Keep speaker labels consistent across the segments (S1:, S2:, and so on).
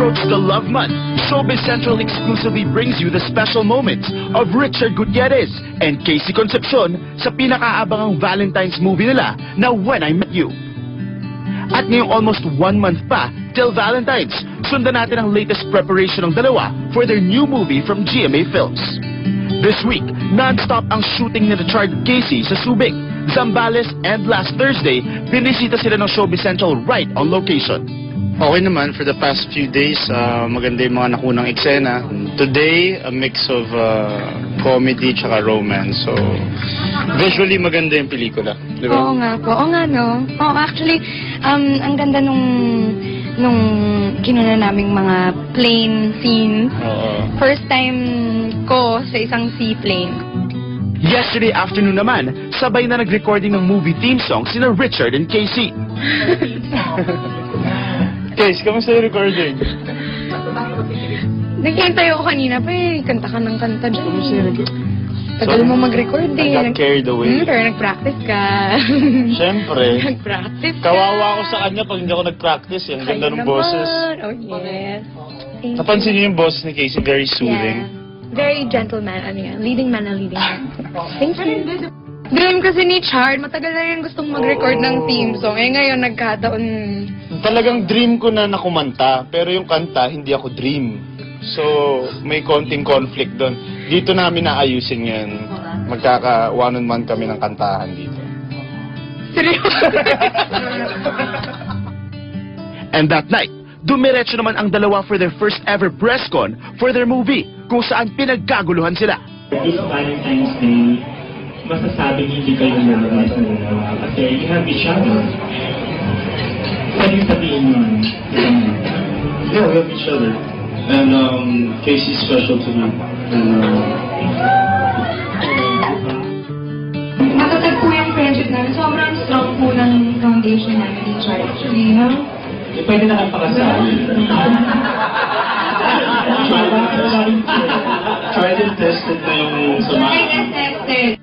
S1: approach the love month, Showbiz Central exclusively brings you the special moments of Richard Gutierrez and Casey Concepcion sa pinakaabangang Valentine's movie nila na When I Met You. At ngayong almost 1 month pa till Valentine's, sundan natin ang latest preparation ng dalawa for their new movie from GMA Films. This week, non-stop ang shooting ni Richard Casey sa Subic, Zambales, and last Thursday, binisita sila ng Showbiz Central right on location.
S2: Okay naman, for the past few days, maganda yung mga nakunang eksena. Today, a mix of comedy tsaka romance. So, visually maganda yung pelikula. Di ba?
S3: Oo nga po. Oo nga, no? Oo, actually, ang ganda nung kinuna naming mga plane scenes. First time ko sa isang seaplane.
S1: Yesterday afternoon naman, sabay na nag-recording ng movie theme song sina Richard and Casey.
S2: Casey, kamusta yung recording?
S3: Naghihintay ako kanina pa kanta ka ng kanta dyan. Tagal mo mag-record
S2: I got carried away.
S3: Pero nag-practice ka.
S2: Siyempre.
S3: Nag-practice ka.
S2: Kawawa ako sa kanya pag hindi ako nag-practice. Ang ganda ng boses.
S3: Oh, yes.
S2: Napansin niyo yung boses ni Casey, very soothing.
S3: Yeah. Very gentleman, leading man na leading man. Thank you. Dream kasi ni Chard, matagal na rin gustong mag-record ng theme song. Ngayon nagkataon.
S2: Talagang dream ko na nakumanta, pero yung kanta, hindi ako dream. So, may konting conflict doon. Dito namin naayusin yan. Magkaka one-on-one kami ng kantahan dito.
S3: Seryoso?
S1: And that night, dumiretso naman ang dalawa for their first ever press con for their movie, kung saan pinagkaguluhan sila.
S4: This Valentine's Day, masasabing hindi kayo nalabas na dalawa kasi you have each other. Pwede sabihin yun.
S2: Yeah, we have each other. And Casey's special to me.
S3: Matatag po yung friendship namin. Sobrang strong po ng foundation namin ni Chard. Actually, no?
S4: Pwede na kayo pakasal.
S2: Tried and tested na yung
S3: Tested.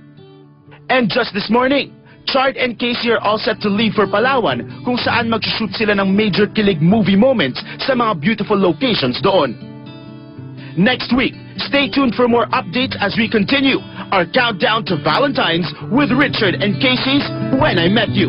S1: And just this morning, Chard and Casey are all set to leave for Palawan, kung saan mag-shoot sila ng major kilig movie moments sa mga beautiful locations doon. Next week, stay tuned for more updates as we continue our countdown to Valentine's with Richard and Casey's When I Met You.